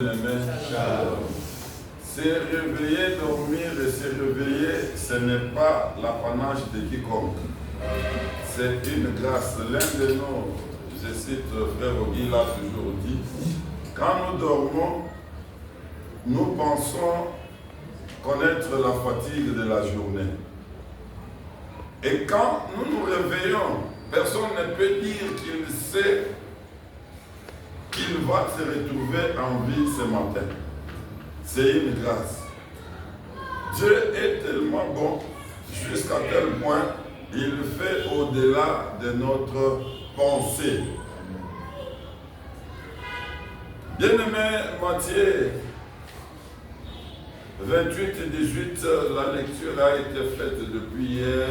Se réveiller, dormir et se réveiller, ce n'est pas l'apanage de quiconque. C'est une grâce. L'un de nos, je cite frère Ogui l'a toujours dit, quand nous dormons, nous pensons connaître la fatigue de la journée. Et quand nous nous réveillons, personne ne peut dire qu'il sait qu'il va se retrouver en vie ce matin. C'est une grâce. Dieu est tellement bon jusqu'à tel point il fait au-delà de notre pensée. Bien-aimé, Matthieu 28 et 18, la lecture a été faite depuis hier.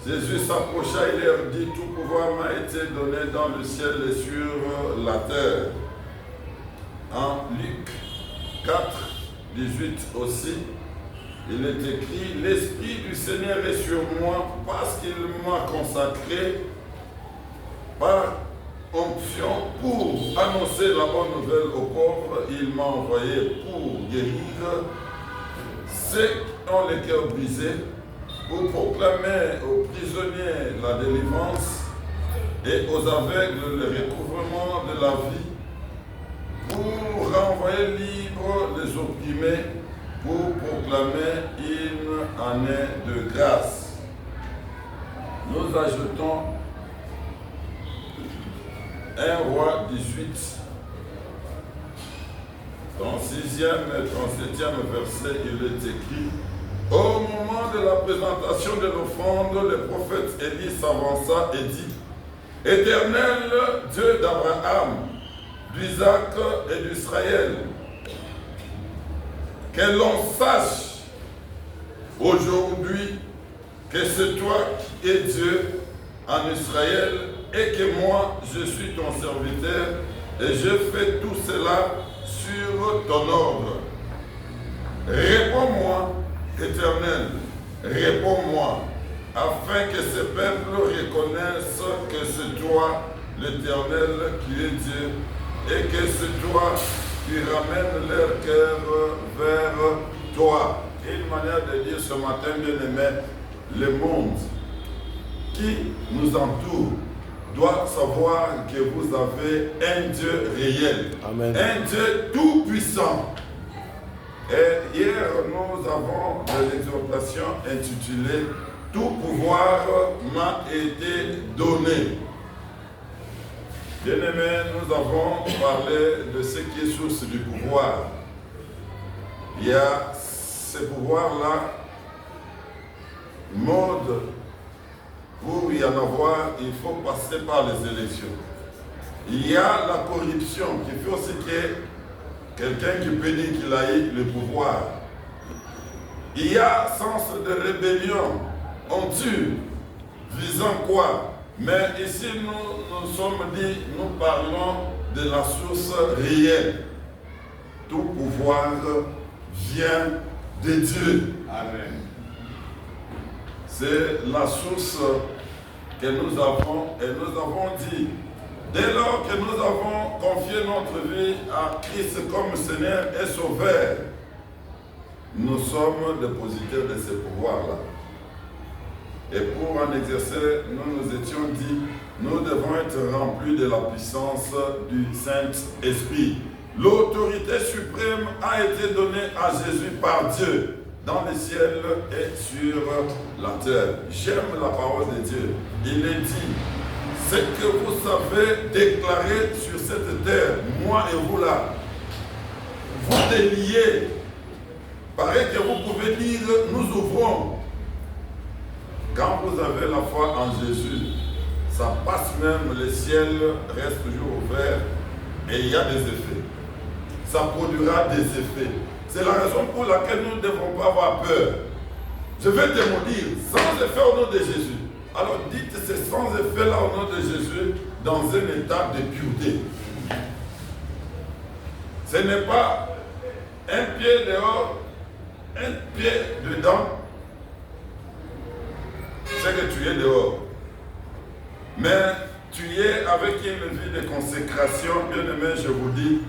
Jésus s'approcha et leur dit, tout pouvoir m'a été donné dans le ciel et sur la terre. En Luc 4, 18 aussi, il est écrit, l'Esprit du Seigneur est sur moi parce qu'il m'a consacré par onction pour annoncer la bonne nouvelle aux pauvres. Il m'a envoyé pour guérir ceux qui ont les cœurs brisés, pour proclamer aux prisonniers la délivrance et aux aveugles le recouvrement de la vie, pour renvoyer libres les opprimés, pour proclamer une année de grâce. Nous ajoutons 1 Roi 18, 36e et 37e verset, il est écrit, au moment de la présentation de l'offrande, le prophète Élie s'avança et dit, Éternel Dieu d'Abraham, d'Isaac et d'Israël, que l'on sache aujourd'hui que c'est toi qui es Dieu en Israël et que moi je suis ton serviteur et je fais tout cela sur ton ordre. Réponds-moi, Éternel, réponds-moi, afin que ce peuple reconnaisse que c'est toi, l'Éternel, qui est Dieu, et que c'est toi qui ramènes leur cœur vers toi. Une manière de dire ce matin, bien-aimé, le monde qui nous entoure doit savoir que vous avez un Dieu réel, Amen. Un Dieu tout-puissant. Et hier, nous avons l'exhortation intitulée « Tout pouvoir m'a été donné ». Bien-aimés, nous avons parlé de ce qui est source du pouvoir. Il y a ce pouvoir-là, mode, pour y en avoir, il faut passer par les élections. Il y a la corruption qui fait aussi que quelqu'un qui peut dire qu'il a eu le pouvoir. Il y a sens de rébellion. On tue, visant quoi? Mais ici, nous sommes dit, nous parlons de la source réelle. Tout pouvoir vient de Dieu. Amen. C'est la source que nous avons et nous avons dit, dès lors que nous avons confié notre vie à Christ comme Seigneur et Sauveur, nous sommes dépositaires de ce pouvoir-là. Et pour en exercer, nous nous étions dit, nous devons être remplis de la puissance du Saint-Esprit. L'autorité suprême a été donnée à Jésus par Dieu, dans le ciel et sur la terre. J'aime la parole de Dieu. Il est dit, ce que vous savez déclarer sur cette terre, moi et vous là, vous déliez. Pareil que vous pouvez dire, nous ouvrons. Quand vous avez la foi en Jésus, ça passe même, le ciel reste toujours ouvert et il y a des effets. Ça produira des effets. C'est la raison pour laquelle nous ne devons pas avoir peur. Je vais te maudire sans effet au nom de Jésus. Alors dites ces sans effet là au nom de Jésus dans un état de pureté. Ce n'est pas un pied dehors, un pied dedans. C'est que tu es dehors. Mais tu es avec une vie de consécration, bien-aimé, je vous dis,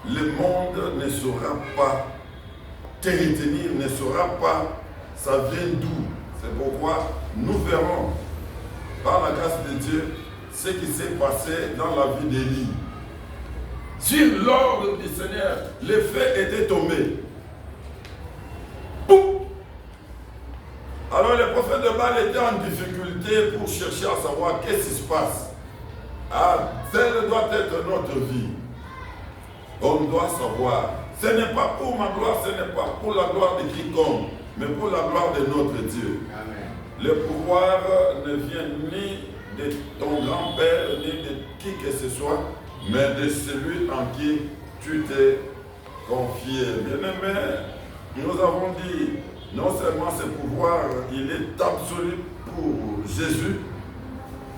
le monde ne saura pas te retenir, ne saura pas ça vient d'où. C'est pourquoi nous verrons, par la grâce de Dieu, ce qui s'est passé dans la vie d'Élie. Sur l'ordre du Seigneur, les faits étaient tombés. Boum! Alors le prophète de Baal était en difficulté pour chercher à savoir qu'est-ce qui se passe. Ah, telle doit être notre vie. On doit savoir. Ce n'est pas pour ma gloire, ce n'est pas pour la gloire de quiconque, mais pour la gloire de notre Dieu. Amen. Le pouvoir ne vient ni de ton grand-père, ni de qui que ce soit, mais de celui en qui tu t'es confié. Bien-aimé, nous avons dit, non seulement ce pouvoir, il est absolu pour Jésus,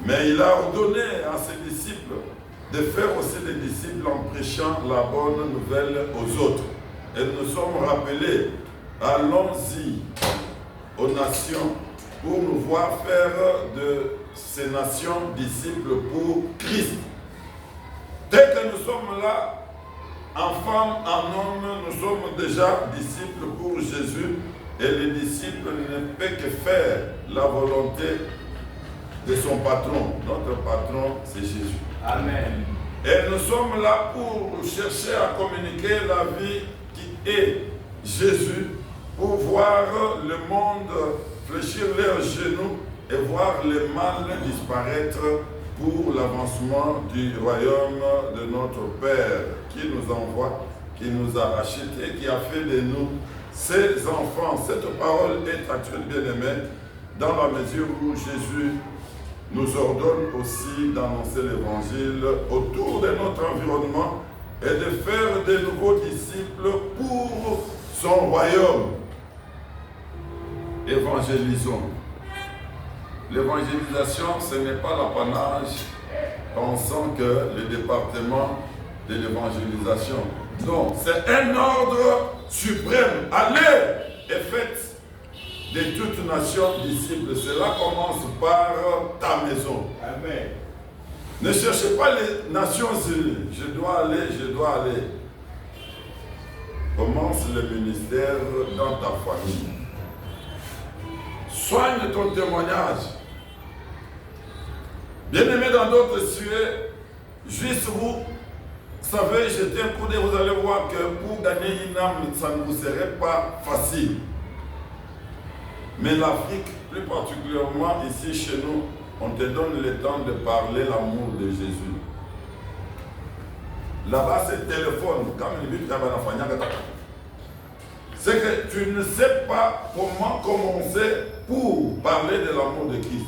mais il a ordonné à ses disciples de faire aussi des disciples en prêchant la bonne nouvelle aux autres. Et nous sommes rappelés, allons-y aux nations pour nous voir faire de ces nations disciples pour Christ. Dès que nous sommes là, en femme, en homme, nous sommes déjà disciples pour Jésus. Et le disciple ne peut que faire la volonté de son patron. Notre patron, c'est Jésus. Amen. Et nous sommes là pour chercher à communiquer la vie qui est Jésus, pour voir le monde fléchir leurs genoux et voir le mal disparaître pour l'avancement du royaume de notre Père qui nous envoie, qui nous a rachetés, qui a fait de nous ses enfants. Cette parole est actuelle, bien-aimée, dans la mesure où Jésus nous ordonne aussi d'annoncer l'évangile autour de notre environnement et de faire de nouveaux disciples pour son royaume. Évangélisons. L'évangélisation, ce n'est pas l'apanage pensant que le département de l'évangélisation. Non, c'est un ordre suprême. Allez et faites de toute nation disciples. Cela commence par ta maison. Amen. Ne cherchez pas les nations unies. Je dois aller. Commence le ministère dans ta famille. Soigne ton témoignage. Bien-aimés dans d'autres sujets, juste vous savez, jetez un coup d'œil, vous allez voir que pour gagner une âme, ça ne vous serait pas facile. Mais l'Afrique, plus particulièrement ici chez nous, on te donne le temps de parler l'amour de Jésus. Là-bas, c'est téléphone. C'est que tu ne sais pas comment commencer pour parler de l'amour de Christ.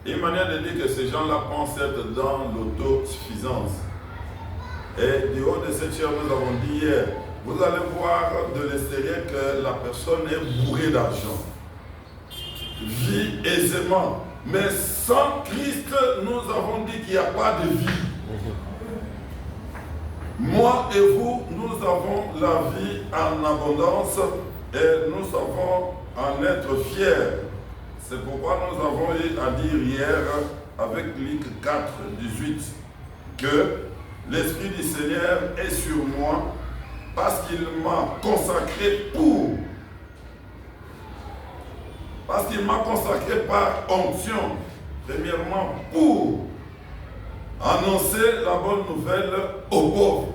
Une manière de dire que ces gens-là pensent être dans l'autosuffisance. Et du haut de cette chair, nous avons dit hier, vous allez voir de l'extérieur que la personne est bourrée d'argent. Vit aisément. Mais sans Christ, nous avons dit qu'il n'y a pas de vie. Moi et vous, nous avons la vie en abondance et nous savons en être fiers. C'est pourquoi nous avons eu à dire hier avec Luc 4, 18 que l'Esprit du Seigneur est sur moi parce qu'il m'a consacré parce qu'il m'a consacré par onction, premièrement pour annoncer la bonne nouvelle aux pauvres.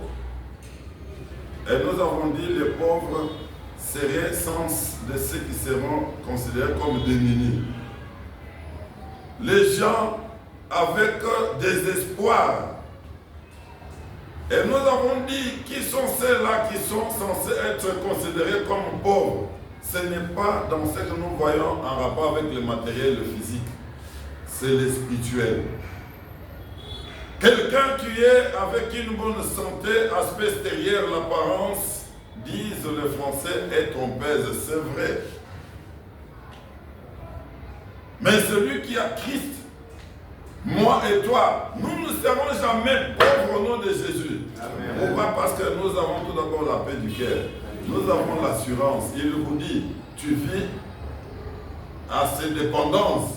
Et nous avons dit les pauvres seraient sens de ceux qui seront considérés comme démunis. Les gens avec désespoir. Et nous avons dit qui sont ceux-là qui sont censés être considérés comme pauvres. Ce n'est pas dans ce que nous voyons en rapport avec le matériel, le physique. C'est le spirituel. Quelqu'un qui est avec une bonne santé, aspect extérieur, l'apparence, disent les Français, est trompeuse, c'est vrai. Mais celui qui a Christ, moi et toi, nous ne serons jamais pauvres au nom de Jésus. Amen. Pourquoi? Parce que nous avons tout d'abord la paix du cœur. Nous avons l'assurance. Il vous dit, tu vis à ces dépendances.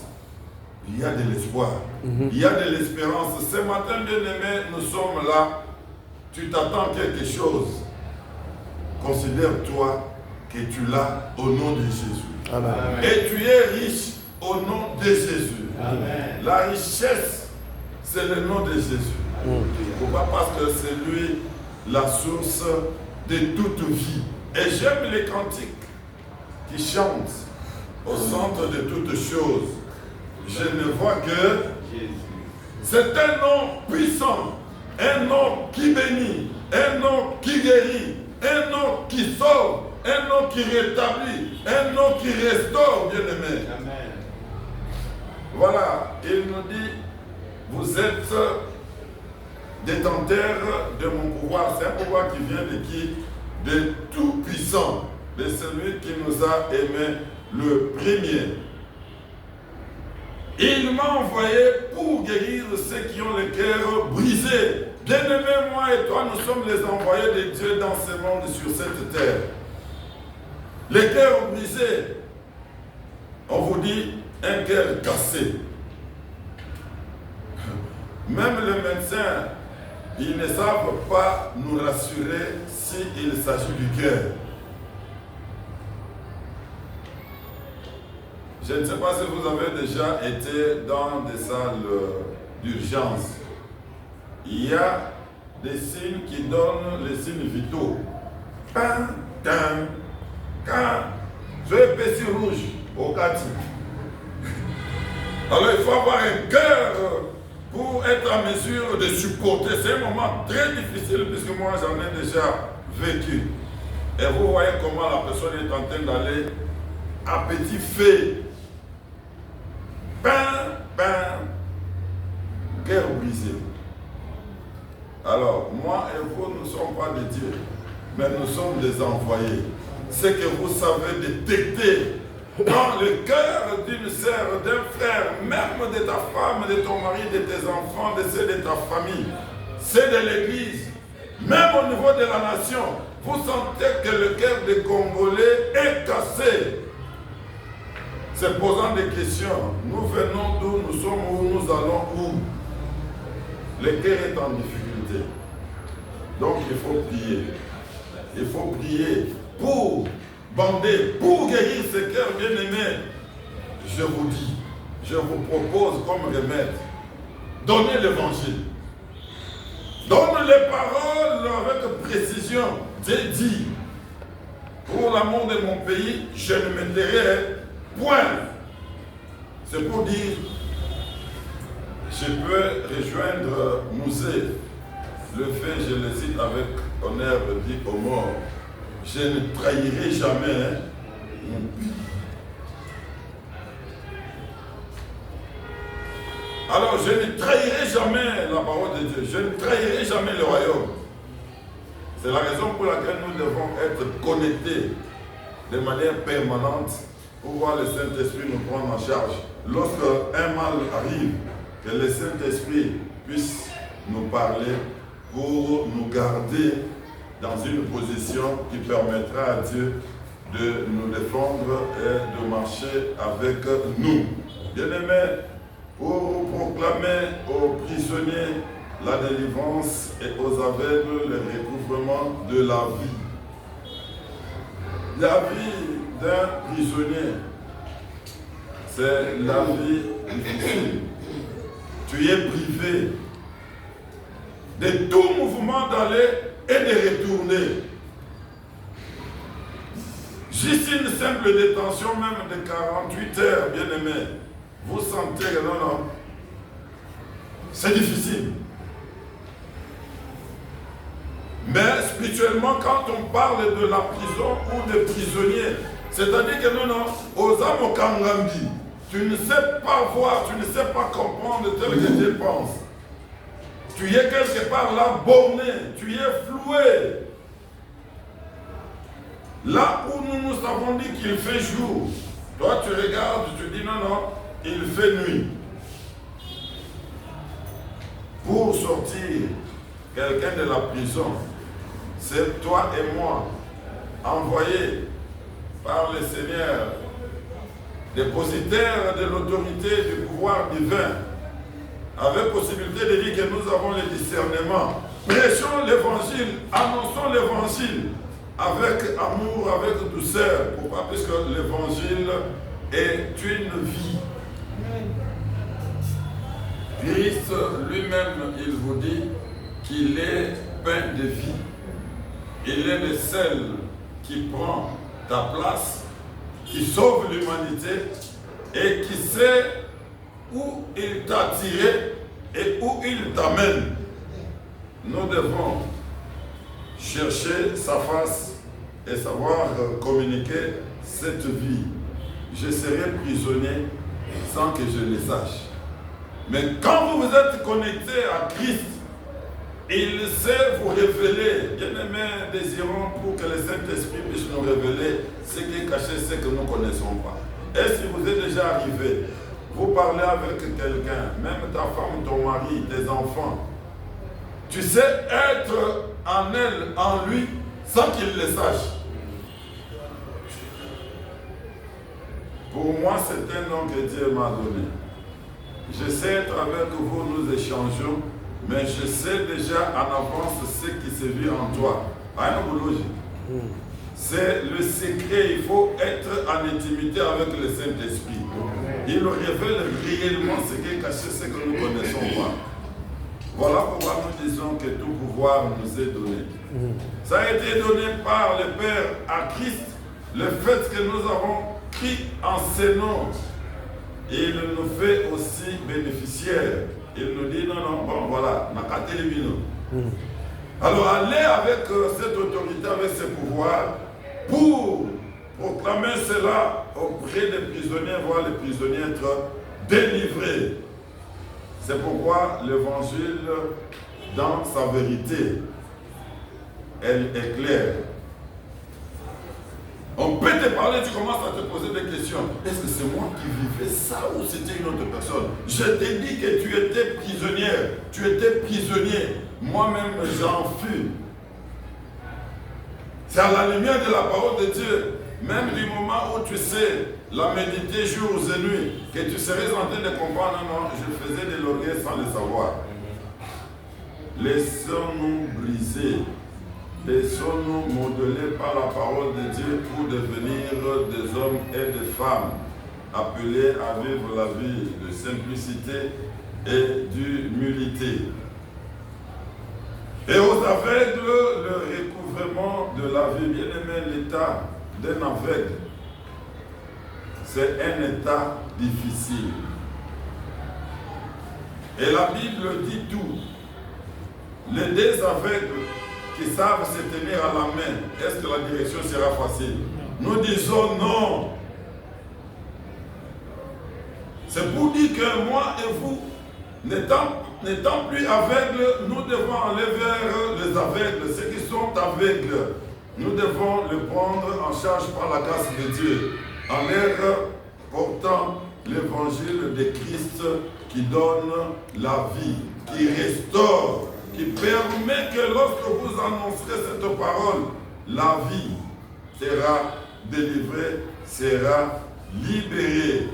Il y a de l'espoir. Il y a de l'espérance. Ce matin, bien-aimés, nous sommes là tu t'attends quelque chose, considère-toi que tu l'as au nom de Jésus. Amen. Et tu es riche au nom de Jésus. Amen. La richesse, c'est le nom de Jésus. Pourquoi? Parce que c'est lui la source de toute vie. Et j'aime les cantiques qui chantent au centre de toutes choses. Je ne vois que c'est un nom puissant, un nom qui bénit, un nom qui guérit, un nom qui sauve, un nom qui rétablit, un nom qui restaure, bien-aimé. Amen. Voilà, il nous dit, vous êtes détenteurs de mon pouvoir. C'est un pouvoir qui vient de qui? De tout puissant, de celui qui nous a aimés le premier. Il m'a envoyé pour guérir ceux qui ont le cœur brisé. Bien-aimés, moi et toi, nous sommes les envoyés de Dieu dans ce monde, sur cette terre. Le cœur brisé, on vous dit un cœur cassé. Même les médecins, ils ne savent pas nous rassurer s'il s'agit du cœur. Je ne sais pas si vous avez déjà été dans des salles d'urgence. Il y a des signes qui donnent les signes vitaux. Quand je épaissis rouge au quartier. Alors il faut avoir un cœur pour être en mesure de supporter. C'est un moment très difficile puisque moi j'en ai déjà vécu. Et vous voyez comment la personne est en train d'aller à petit feu. Cœur brisé. Alors, moi et vous, nous ne sommes pas des dieux, mais nous sommes des envoyés. C'est que vous savez détecter dans le cœur d'une sœur, d'un frère, même de ta femme, de ton mari, de tes enfants, de ceux de ta famille, c'est de l'église, même au niveau de la nation, vous sentez que le cœur des Congolais est cassé. C'est posant des questions. Nous venons d'où, nous sommes où, nous allons où? Le cœur est en difficulté. Donc il faut prier. Il faut prier pour bander, pour guérir ce cœurs bien-aimés. Je vous dis, je vous propose comme remède, donnez l'évangile. Donne les paroles avec précision. Dieu dit, pour l'amour de mon pays, je ne me tairai point. C'est pour dire, je peux rejoindre Mouzé. Le fait, je le cite avec honneur, dit aux morts, je ne trahirai jamais mon pays. Alors, je ne trahirai jamais la parole de Dieu. Je ne trahirai jamais le royaume. C'est la raison pour laquelle nous devons être connectés de manière permanente pour voir le Saint-Esprit nous prendre en charge. Lorsque un mal arrive, que le Saint-Esprit puisse nous parler pour nous garder dans une position qui permettra à Dieu de nous défendre et de marcher avec nous. Bien-aimés, pour proclamer aux prisonniers la délivrance et aux aveugles le recouvrement de la vie. La vie d'un prisonnier, c'est la vie difficile. Tu es privé de tout mouvement d'aller et de retourner. Juste une simple détention même de 48 heures, bien aimé, vous sentez que non, c'est difficile. Mais spirituellement, quand on parle de la prison ou des prisonniers, c'est-à-dire que non, aux âmes au Kangambi, tu ne sais pas voir, tu ne sais pas comprendre tel que Dieu pense. Tu es quelque part là borné, tu es floué. Là où nous nous avons dit qu'il fait jour, toi tu regardes, tu dis non, il fait nuit. Pour sortir quelqu'un de la prison, c'est toi et moi, envoyés par le Seigneur, dépositaire de l'autorité du pouvoir divin, avec possibilité de dire que nous avons le discernement Prêchons l'évangile, annonçons l'évangile avec amour, avec douceur. Pourquoi? Parce que l'évangile est une vie. Christ lui-même, il vous dit qu'il est pain de vie. Il est le seul qui prend ta place, qui sauve l'humanité et qui sait où il t'a tiré et où il t'amène. Nous devons chercher sa face et savoir communiquer cette vie. Je serai prisonnier sans que je le sache. Mais quand vous vous êtes connecté à Christ, il sait vous révéler. Bien-aimés, désirons pour que le Saint-Esprit puisse nous révéler ce qui est caché, ce que nous ne connaissons pas. Est-ce qu'il vous est déjà arrivé? Vous parlez avec quelqu'un, même ta femme, ton mari, tes enfants. Tu sais être en elle, en lui, sans qu'il le sache. Pour moi, c'est un nom que Dieu m'a donné. Je sais être avec vous, nous échangeons, mais je sais déjà en avance ce qui se vit en toi. C'est le secret, il faut être en intimité avec le Saint-Esprit. Il nous révèle réellement ce qui est caché, ce que nous ne connaissons pas. Voilà pourquoi nous disons que tout pouvoir nous est donné. Ça a été donné par le Père à Christ, le fait que nous avons pris en ses noms. Il nous fait aussi bénéficiaires. Il nous dit non, bon voilà, alors allez avec cette autorité, avec ce pouvoir, pour proclamer cela auprès des prisonniers, voir les prisonniers être délivrés. C'est pourquoi l'évangile, dans sa vérité, elle est claire. On peut te parler, tu commences à te poser des questions. Est-ce que c'est moi qui vivais ça ou c'était une autre personne? Je t'ai dit que tu étais prisonnière, tu étais prisonnier. Moi-même, j'en fus. C'est à la lumière de la parole de Dieu, même du moment où tu sais la méditer jour et nuit, que tu serais en train de comprendre, non, je faisais de l'orgueil sans le savoir. Laissons-nous briser. Laissons-nous modeler par la parole de Dieu pour devenir des hommes et des femmes appelés à vivre la vie de simplicité et d'humilité. Et aux aveugles, le recouvrement de la vie. Bien-aimé, l'état d'un aveugle, c'est un état difficile. Et la Bible dit tout. Les deux aveugles qui savent se tenir à la main, est-ce que la direction sera facile? Nous disons non. C'est pour dire que moi et vous, n'étant plus aveugles, nous devons aller vers les aveugles, ceux qui sont aveugles. Nous devons le prendre en charge par la grâce de Dieu, en leur portant l'évangile de Christ qui donne la vie, qui restaure, qui permet que lorsque vous annoncerez cette parole, la vie sera délivrée, sera libérée.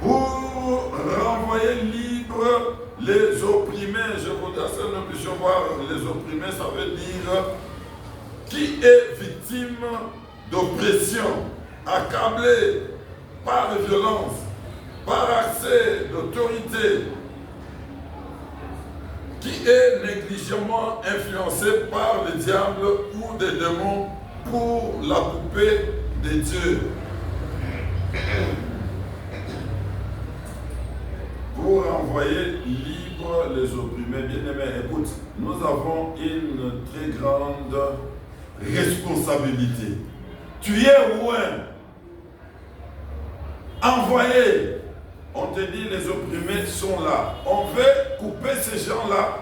Pour renvoyer libre les opprimés, je voudrais que nous puissions voir les opprimés, ça veut dire qui est victime d'oppression, accablé par violence, par accès d'autorité, qui est négligemment influencé par le diable ou des démons pour la couper de Dieu. Pour envoyer libre les opprimés. Bien-aimés, écoute, nous avons une très grande responsabilité. Tu es loin. Envoyé. On te dit les opprimés sont là. On veut couper ces gens-là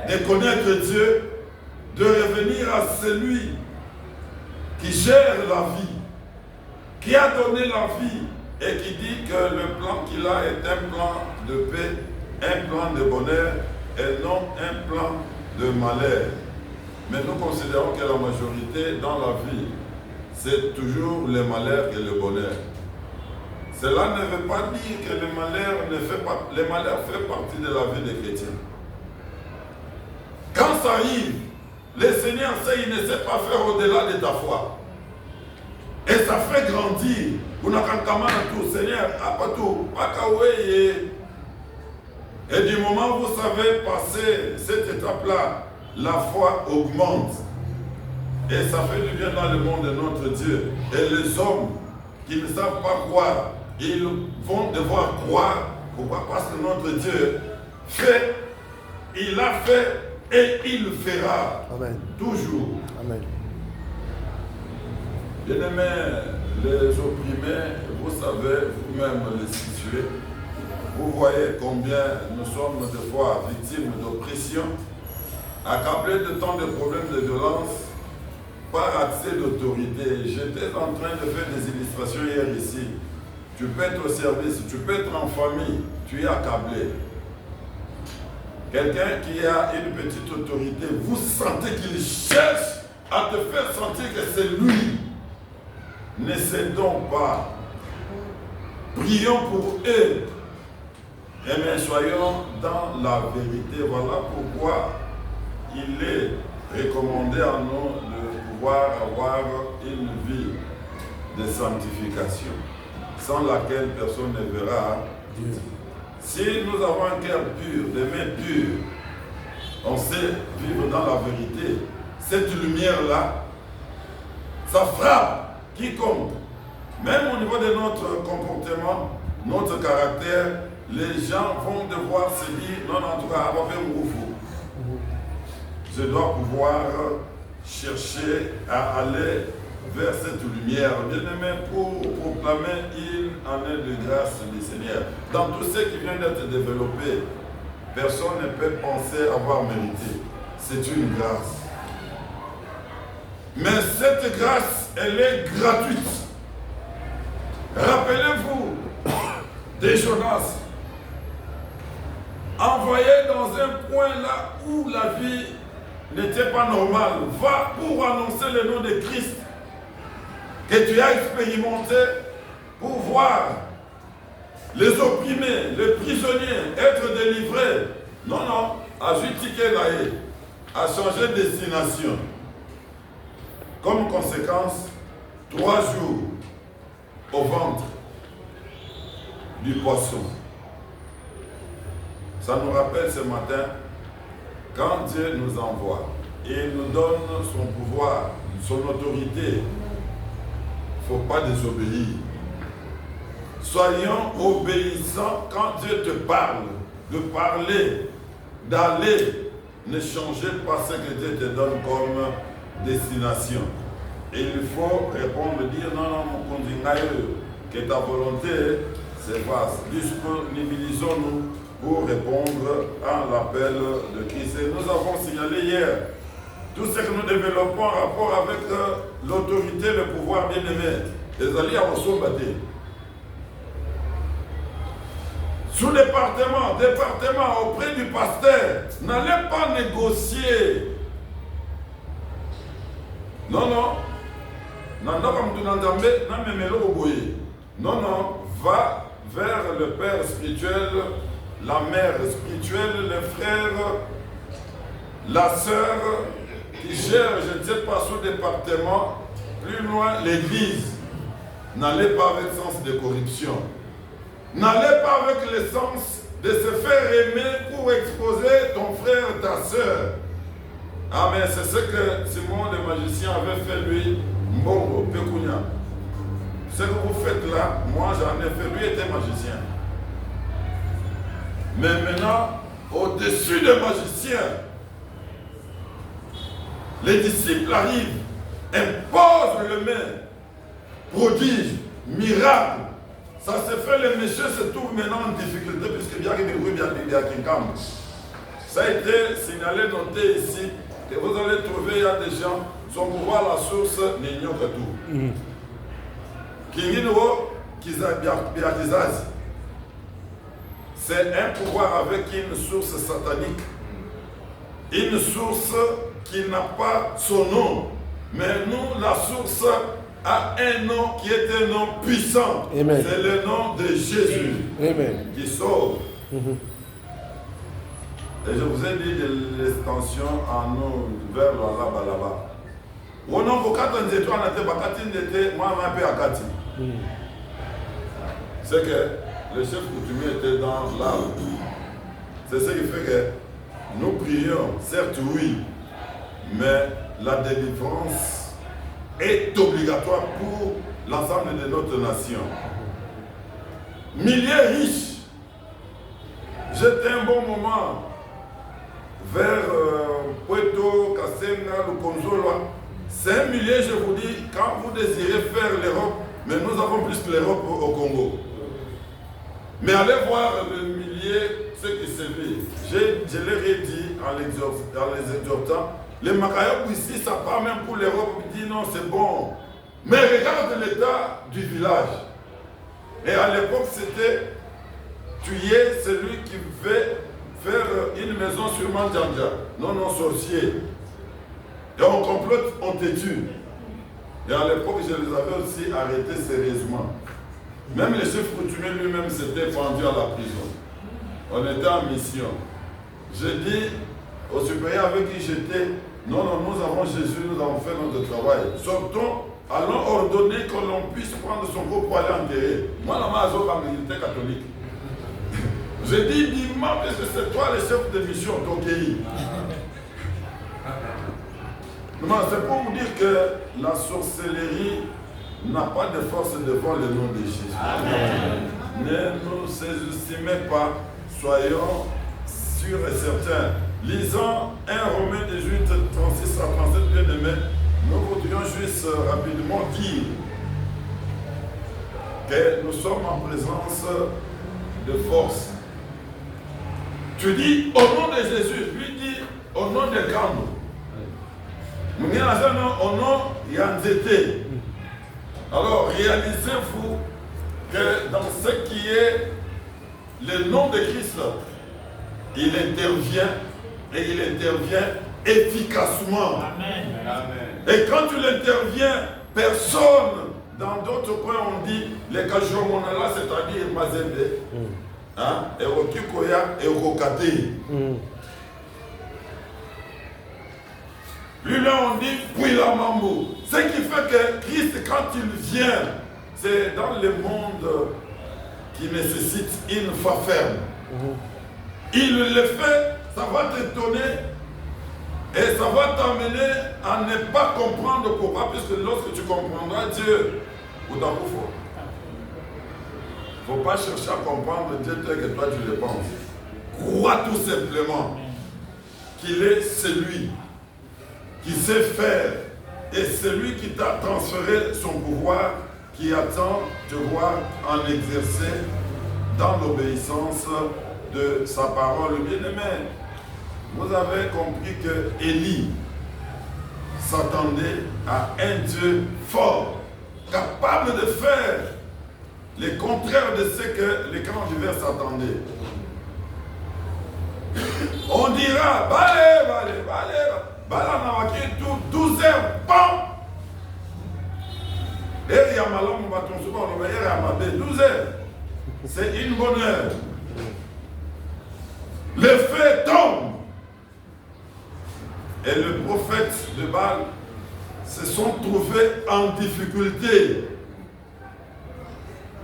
de connaître Dieu, de revenir à celui qui gère la vie, qui a donné la vie et qui dit que le plan qu'il a est un plan de paix, un plan de bonheur et non un plan de malheur. Mais nous considérons que la majorité dans la vie, c'est toujours le malheur et le bonheur. Cela ne veut pas dire que le malheur fait partie de la vie des chrétiens. grâce arrive, le Seigneur sait, il ne sait pas faire au-delà de ta foi. Et ça fait grandir. Tout Seigneur, pas tout, pas kaoué. Et du moment où vous savez passer cette étape-là, la foi augmente. Et ça fait du bien dans le monde de notre Dieu. Et les hommes qui ne savent pas croire, ils vont devoir croire. Pourquoi? Parce que notre Dieu fait, il a fait et il le fera. Amen. Toujours. Amen. Bien-aimés, les opprimés, vous savez vous-même les situer. Vous voyez combien nous sommes des fois victimes d'oppression, accablés de tant de problèmes de violence, par accès d'autorité. J'étais en train de faire des illustrations hier ici. Tu peux être au service, tu peux être en famille, tu es accablé. Quelqu'un qui a une petite autorité, vous sentez qu'il cherche à te faire sentir que c'est lui. Ne cédons pas. Prions pour eux. Et bien, soyons dans la vérité. Voilà pourquoi il est recommandé à nous de pouvoir avoir une vie de sanctification, sans laquelle personne ne verra Dieu. Si nous avons un cœur pur, des mains pures, on sait vivre dans la vérité. Cette lumière-là, ça frappe quiconque. Même au niveau de notre comportement, notre caractère, les gens vont devoir se dire, non, en tout cas, je dois pouvoir chercher à aller vers cette lumière. Bien-aimé, pour proclamer, il en est de grâce du Seigneur. Dans tout ce qui vient d'être développé, personne ne peut penser avoir mérité. C'est une grâce. Mais cette grâce, elle est gratuite. Rappelez-vous des Jonas, envoyé dans un point là où la vie n'était pas normale. Va pour annoncer le nom de Christ que tu as expérimenté pour voir les opprimés, les prisonniers être délivrés. Non, non, à Jutikenaï, a changé de destination. Comme conséquence, 3 jours au ventre du poisson. Ça nous rappelle ce matin, quand Dieu nous envoie et nous donne son pouvoir, son autorité, il ne faut pas désobéir. Soyons obéissants quand Dieu te parle, de parler, d'aller. Ne changez pas ce que Dieu te donne comme destination. Et il faut répondre, dire non, non, mon conduit, que ta volonté se fasse. Disponibilisons-nous pour répondre à l'appel de Christ. Et nous avons signalé hier tout ce que nous développons en rapport avec l'autorité, le pouvoir bien-aimé. Les alliés à Osombaté. Sous-département, département auprès du pasteur, n'allez pas négocier. Non, non. Non, non, va vers le Père spirituel, la mère spirituelle, le frère, la sœur qui gère, je ne sais pas, sous-département, plus loin, l'église. N'allez pas avec sens de corruption. N'allez pas avec le sens de se faire aimer pour exposer ton frère, ta sœur. Ah mais c'est ce que Simon le magicien avait fait lui, Mbongo, Pekunya. Ce que vous faites là, moi j'en ai fait, lui était magicien. Mais maintenant, au-dessus des magiciens, les disciples arrivent, imposent le main, prodige, miracle. Ça se fait, les messieurs se trouvent maintenant en difficulté puisque bien qu'il ça a été signalé, noté ici, que vous allez trouver, il y a des gens, son pouvoir, la source, n'ignorent que tout. Kinginoro, Kizabiakizazi. C'est un pouvoir avec une source satanique. Une source qui n'a pas son nom. Mais nous, la source a un nom qui est un nom puissant. C'est le nom de Jésus. Amen. Qui sauve. Et je vous ai dit de l'extension en nous vers là-bas. On a beaucoup de étoiles, moi, un peu à Kati. C'est que le chef coutumier était dans l'arbre. C'est ce qui fait que nous prions, certes oui, mais la délivrance est obligatoire pour l'ensemble de notre nation. Milliers riches. J'étais un bon moment vers Puerto, Kasenga, Lukonzolo. C'est un millier, je vous dis, quand vous désirez faire l'Europe, mais nous avons plus que l'Europe au Congo. Mais allez voir le millier, ce qui se vit. Je leur ai dit en les exhortant, les Makayok ici, ça part même pour l'Europe. Ils disent non, c'est bon. Mais regarde l'état du village. Et à l'époque, c'était tuer celui qui veut faire une maison sur Mandjanja. Non, non, sorcier. Et on complote, on te tue. Et à l'époque, je les avais aussi arrêtés sérieusement. Même le chef coutumier lui-même s'était pendu à la prison. On était en mission. Je dis au supérieur avec qui j'étais, non, non, nous avons Jésus, nous avons fait notre travail. Sortons, allons ordonner que l'on puisse prendre son corps pour aller enterrer. Moi, la maison, quand j'étais catholique. Je dis, dis-moi, parce que c'est toi le chef de mission, Tokei. Non, c'est pour vous dire que la sorcellerie n'a pas de force devant le nom de Jésus. Amen. Ne nous sous-estimez pas, soyons sûrs et certains. Lisons 1 Romains 18, 36 à 37, bien aimé, nous voudrions juste rapidement dire que nous sommes en présence de force. Tu dis au nom de Jésus, lui dit au nom de Kambo. Nous disons au nom de Yanzete. Alors réalisez-vous que dans ce qui est le nom de Christ, il intervient et il intervient efficacement. Amen. Amen. Et quand il intervient, personne, dans d'autres coins on dit les Kajomonala, c'est-à-dire Mazende, et Okikoya et Okokate. Lui là on dit Pouila Mambo. Ce qui fait que Christ, quand il vient, c'est dans le monde qui nécessite une foi ferme. Il le fait, ça va t'étonner et ça va t'amener à ne pas comprendre pourquoi, puisque lorsque tu comprendras Dieu, ou dans il ne faut pas chercher à comprendre Dieu tel que toi tu le penses. Crois tout simplement qu'il est celui qui sait faire et celui qui t'a transféré son pouvoir, qui attend de voir en exercer dans l'obéissance de sa parole. Bien-aimé, vous avez compris que Élie s'attendait à un Dieu fort, capable de faire le contraire de ce que les clans divers s'attendaient. On dira, balé, Balanawaki, 12 heures, bam! Et Yamalom, on va 12 heures. C'est une bonne heure. Le feu tombe. Et le prophète de Baal se sont trouvés en difficulté.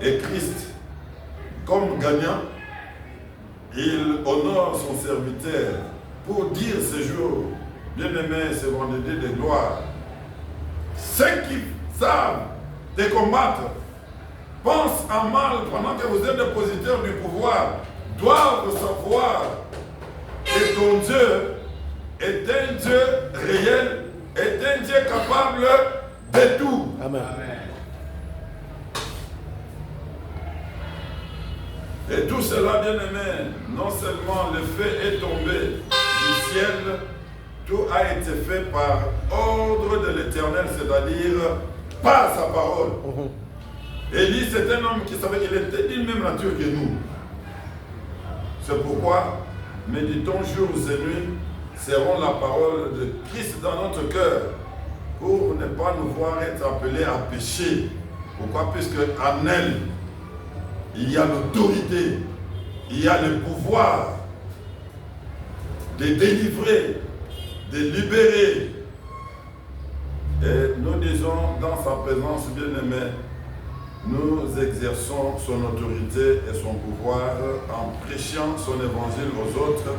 Et Christ, comme gagnant, il honore son serviteur pour dire ce jour, bien-aimé, ce vendredi de gloire, ceux qui savent te combattre, pensent en mal pendant que vous êtes dépositaire du pouvoir, doivent savoir que ton Dieu est un Dieu réel, est un Dieu capable de tout. Amen. Et tout cela, bien aimé, non seulement le feu est tombé du ciel, tout a été fait par ordre de l'Éternel, c'est-à-dire par sa parole. Élie, c'est un homme qui savait qu'il était d'une même nature que nous. C'est pourquoi, méditons jours et nuits, serrons la parole de Christ dans notre cœur, pour ne pas nous voir être appelés à pécher. Pourquoi? Puisque en elle, il y a l'autorité, il y a le pouvoir. de délivrer, de libérer. Et nous disons dans sa présence, bien-aimé, nous exerçons son autorité et son pouvoir en prêchant son évangile aux autres.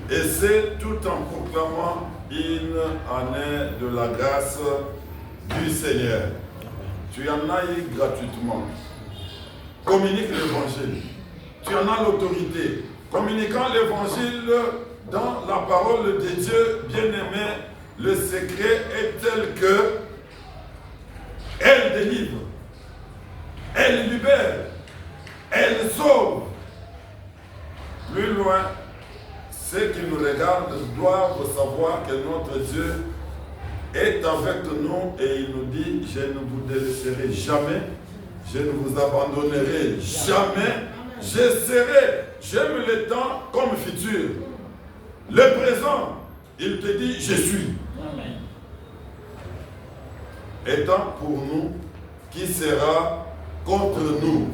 Et c'est tout en proclamant une année de la grâce du Seigneur. Tu en as eu gratuitement. Communique l'évangile. Tu en as l'autorité. Communiquant l'évangile dans la parole de Dieu, bien-aimé, le secret est tel que elle délivre, elle libère, elle sauve. Plus loin, ceux qui nous regardent doivent savoir que notre Dieu est avec nous et il nous dit, je ne vous délaisserai jamais, je ne vous abandonnerai jamais, je serai, j'aime le temps comme futur. Le présent, il te dit, je suis. Étant pour nous, qui sera contre nous?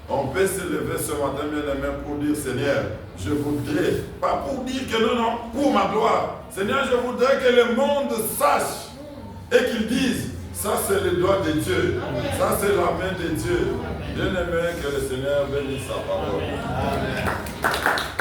On peut se lever ce matin, bien-aimé, pour dire, Seigneur, je voudrais, pas pour dire que non, pour ma gloire. Seigneur, je voudrais que le monde sache et qu'il dise, ça c'est le doigt de Dieu, ça c'est la main de Dieu. Bien-aimé, que le Seigneur bénisse sa parole. Amen.